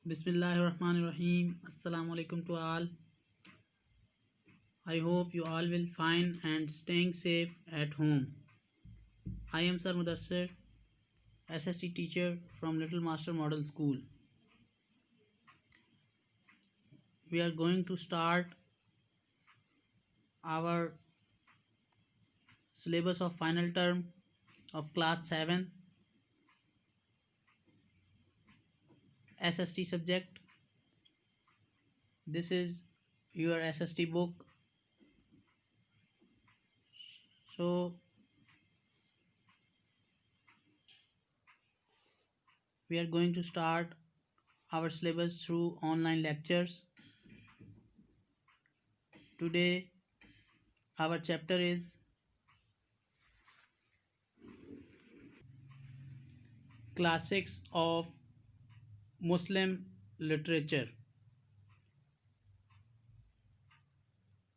Bismillahirrahmanirrahim. Assalamu alaikum to all. I hope you all will fine and staying safe at home. I am Sir Mudassir, SST teacher from Little Master Model School. We are going to start our syllabus of final term of class 7 SST subject. This is your SST book. So we are going to start our syllabus through online lectures. Today our chapter is Classics of Muslim Literature.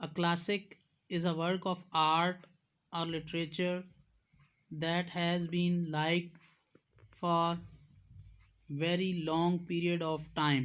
A classic is a work of art or literature that has been liked for very long period of time.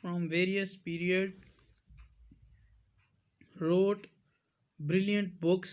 from various period wrote brilliant books.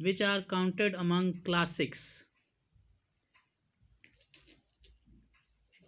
which are counted among classics,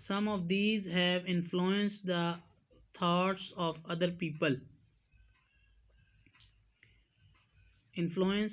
Some of these have influenced the thoughts of other people. Influence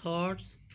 Thoughts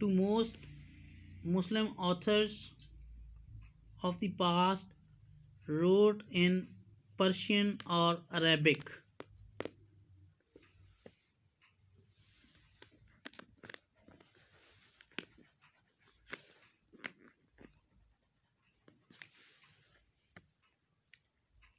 To most Muslim authors of the past wrote in Persian or Arabic.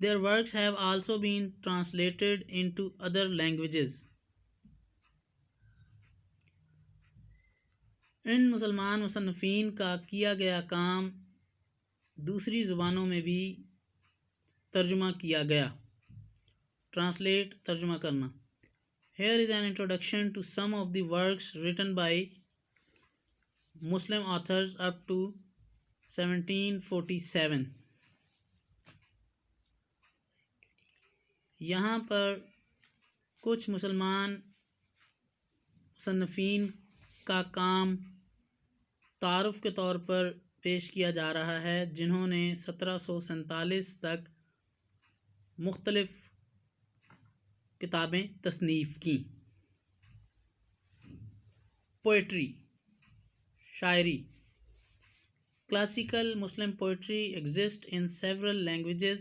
Their works have also been translated into other languages. ان مسلمان مصنفین کا کیا گیا کام دوسری زبانوں میں بھی ترجمہ کیا گیا. ٹرانسلیٹ ترجمہ کرنا. Here is an introduction to some of the works written by Muslim authors up to 1747. یہاں پر کچھ مسلمان مصنفین کا کام تعارف کے طور پر پیش کیا جا رہا ہے جنہوں نے 1747 تک مختلف کتابیں تصنیف کیں. پوئٹری شاعری. Classical Muslim poetry exists in several languages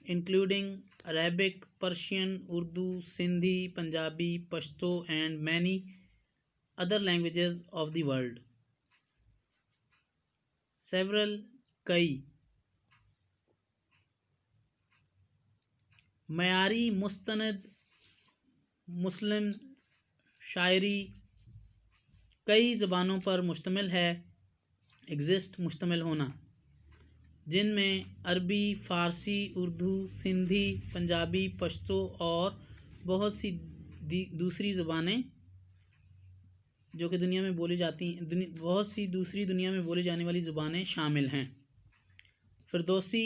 including Arabic, Persian, Urdu, Sindhi, Punjabi, Pashto and many other languages of the world. Several کئی. معیاری مستند مسلم شاعری کئی زبانوں پر مشتمل ہے. ایگزسٹ مشتمل ہونا، جن میں عربی، فارسی، اردو، سندھی، پنجابی، پشتو اور بہت سی دوسری زبانیں جو کہ دنیا میں بولی جاتی ہیں، بہت سی دوسری دنیا میں بولی جانے والی زبانیں شامل ہیں. Firdausi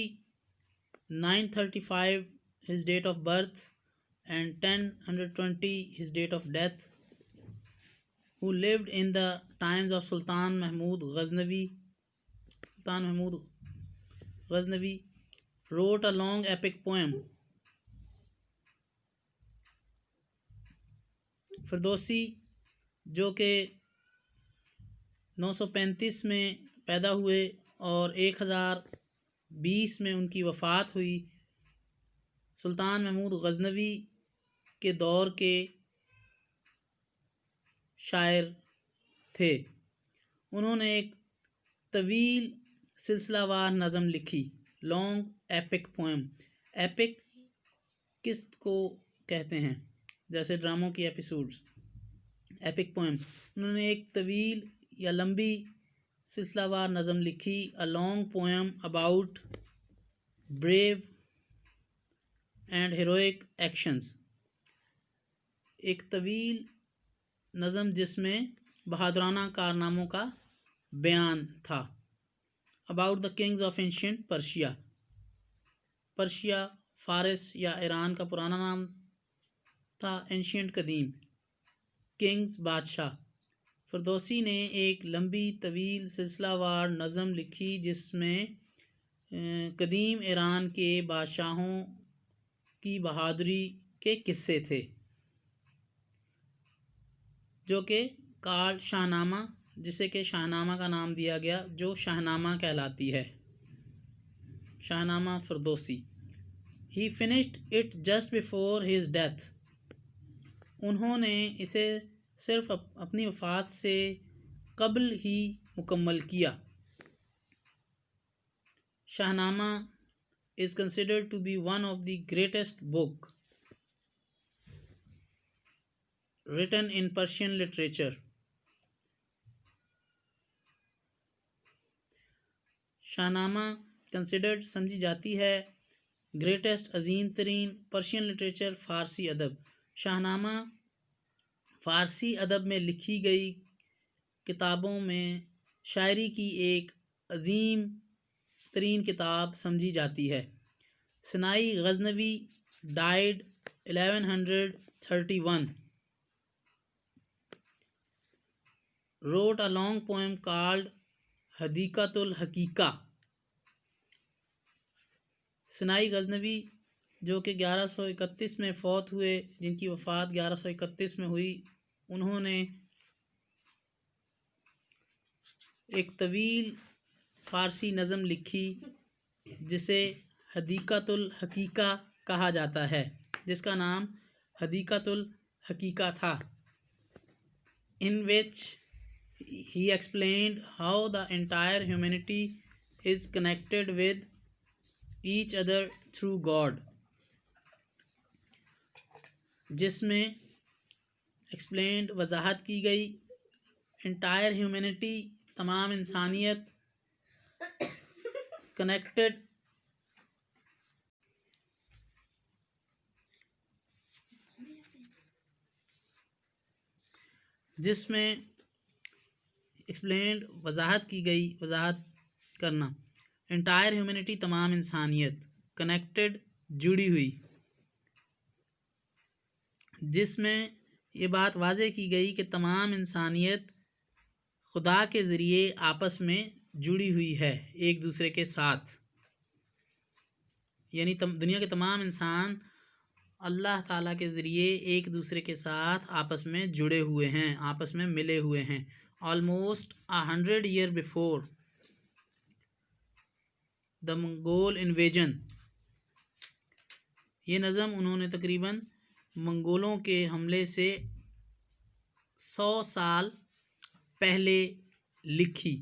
935 his date of birth and 1020 his date of death, who lived in the times of Sultan Mahmud Ghaznavi, wrote a long epic poem. Firdausi جو کہ 935 میں پیدا ہوئے اور 1020 میں ان کی وفات ہوئی، سلطان محمود غزنوی کے دور کے شاعر تھے. انہوں نے ایک طویل سلسلہ وار نظم لکھی، لانگ ایپک پوئم. ایپک کس کو کہتے ہیں؟ جیسے ڈراموں کی ایپیسوڈز. Epic poem. انہوں نے ایک طویل یا لمبی سلسلہ وار نظم لکھی، a long poem about brave and heroic actions. ایک طویل نظم جس میں بہادرانہ کارناموں کا بیان تھا. about the kings of ancient Persia. Persia فارس یا ایران کا پرانا نام تھا. ancient قدیم. کنگز بادشاہ. فردوسی نے ایک لمبی طویل سلسلہ وار نظم لکھی جس میں قدیم ایران کے بادشاہوں کی بہادری کے قصے تھے، جو کہ کال شاہنامہ، جسے کہ شاہنامہ کا نام دیا گیا، جو شاہنامہ کہلاتی ہے. شاہنامہ Firdausi. He finished it just before his death. انہوں نے اسے صرف اپنی وفات سے قبل ہی مکمل کیا. شاہنامہ is considered to be one of the greatest book written in Persian literature. Shahnameh considered سمجھی جاتی ہے گریٹسٹ عظیم ترین پرشین لٹریچر فارسی ادب. شاہنامہ فارسی ادب میں لکھی گئی کتابوں میں شاعری کی ایک عظیم ترین کتاب سمجھی جاتی ہے. سنائی Ghaznavi died 1131. wrote a long poem called حدیقۃ الحقیقہ. سنائی غزنوی جو کہ 1131 میں فوت ہوئے، جن کی وفات 1131 میں ہوئی، انہوں نے ایک طویل فارسی نظم لکھی جسے حدیقۃ الحقیقہ کہا جاتا ہے، جس کا نام حدیقۃ الحقیقہ تھا. in which he explained how the entire humanity is connected with each other through God, جس میں ایکسپلینڈ وضاحت کی گئی انٹائر ہیومینٹی تمام انسانیت کنیکٹڈ جس میں ایکسپلینڈ وضاحت کی گئی وضاحت کرنا انٹائر ہیومینٹی تمام انسانیت کنیکٹڈ جڑی ہوئی، جس میں یہ بات واضح کی گئی کہ تمام انسانیت خدا کے ذریعے آپس میں جڑی ہوئی ہے ایک دوسرے کے ساتھ، یعنی دنیا کے تمام انسان اللہ تعالیٰ کے ذریعے ایک دوسرے کے ساتھ آپس میں جڑے ہوئے ہیں، آپس میں ملے ہوئے ہیں۔ Almost 100 years before the Mongol invasion، یہ نظم انہوں نے تقریباً منگولوں کے حملے سے 100 سال پہلے لکھی۔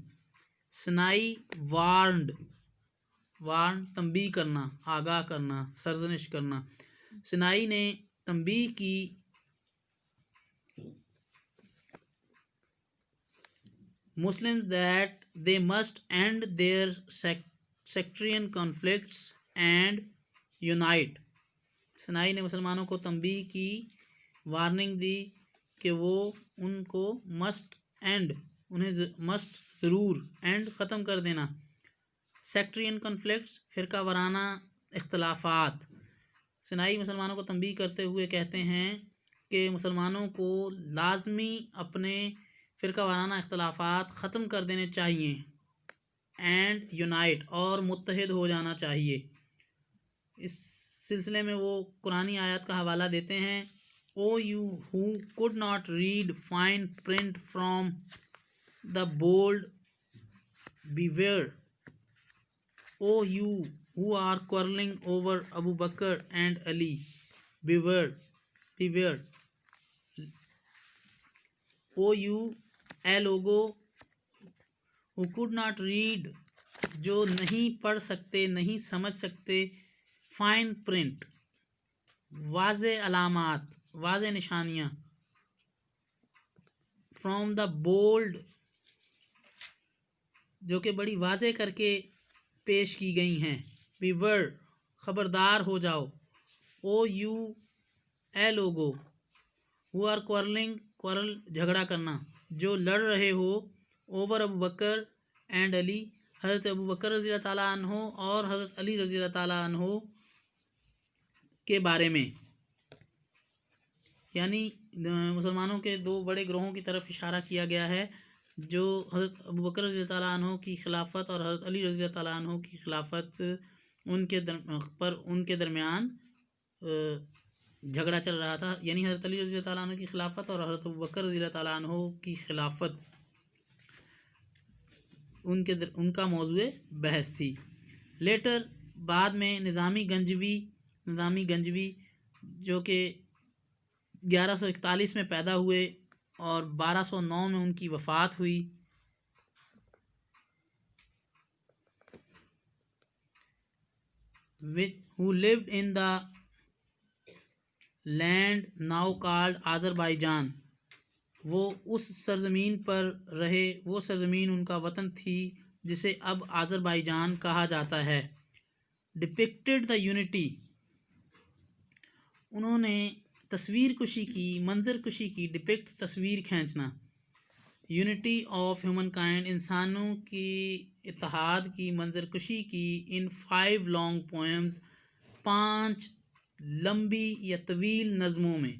سنائی وارنڈ تنبیہ کرنا، آگاہ کرنا، سرزنش کرنا۔ سنائی نے تنبیہ کی Muslims that they must end their sectarian conflicts and unite۔ سنائی نے مسلمانوں کو تنبیہ کی، وارننگ دی کہ وہ ان کو انہیں ضرور ختم کر دینا۔ سیکٹرین کنفلکٹس فرقہ وارانہ اختلافات۔ سنائی مسلمانوں کو تنبیہ کرتے ہوئے کہتے ہیں کہ مسلمانوں کو لازمی اپنے فرقہ وارانہ اختلافات ختم کر دینے چاہیے اینڈ یونائٹ، اور متحد ہو جانا چاہیے۔ اس سلسلے میں وہ قرآنی آیات کا حوالہ دیتے ہیں، O you who could not read fine print from the bold, beware. O you who are quarreling over Abu Bakr and Ali, beware. O you اے لوگو who could not read، جو نہیں پڑھ سکتے، نہیں سمجھ سکتے، فائن پرنٹ، واضح علامات، واضح نشانیاں، فرام دا بولڈ، جو کہ بڑی واضح کر کے پیش کی گئی ہیں، بیور، خبردار ہو جاؤ، او یو، اے لوگو، who are quarrel جھگڑا کرنا، جو لڑ رہے ہو، اوور ابو بکر اینڈ علی، حضرت ابو بکر رضی اللہ تعالیٰ عنہ اور حضرت علی رضی اللہ تعالیٰ عنہ کے بارے میں، یعنی مسلمانوں کے دو بڑے گروہوں کی طرف اشارہ کیا گیا ہے، جو حضرت ابو بکر رضی اللہ تعالیٰ عنہ کی خلافت اور حضرت علی رضی اللہ تعالیٰ عنہ کی خلافت ان کے درمیان جھگڑا چل رہا تھا، یعنی حضرت علی رضی اللہ تعالیٰ عنہ کی خلافت اور حضرت ابو بکر رضی اللہ تعالیٰ عنہ کی خلافت ان کا موضوع بحث تھی۔ لیٹر بعد میں نظامی گنجوی جو کہ 1141 میں پیدا ہوئے اور 1209 میں ان کی وفات ہوئی، who lived in the land now called Azerbaijan, وہ اس سرزمین پر رہے، وہ سرزمین ان کا وطن تھی جسے اب آذربائیجان کہا جاتا ہے۔ ڈپکٹڈ دا یونٹی، انہوں نے تصویر کشی کی، منظر کشی کی، ڈپکٹ تصویر کھینچنا، یونٹی آف ہیومن کائنڈ، انسانوں کی اتحاد کی منظر کشی کی، ان 5 لانگ پوئمز، 5 لمبی یا طویل نظموں میں،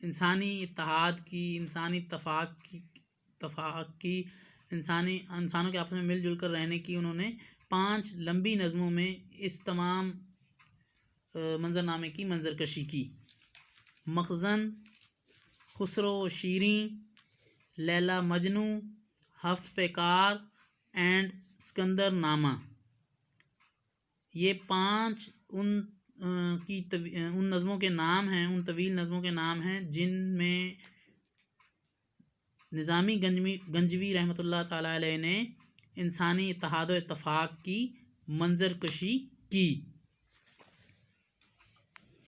انسانی اتحاد کی، انسانی اتفاق کی، انسانوں کے آپس میں مل جل کر رہنے کی، انہوں نے 5 لمبی نظموں میں اس تمام منظرنامے کی منظر کشی کی۔ مخزن، خسرو و شیریں، لیلا مجنو، ہفت پیکار اینڈ سکندر نامہ، یہ 5 ان نظموں کے نام ہیں، ان طویل نظموں کے نام ہیں جن میں نظامی گنجوی رحمۃ اللہ تعالیٰ علیہ نے انسانی اتحاد و اتفاق کی منظر کشی کی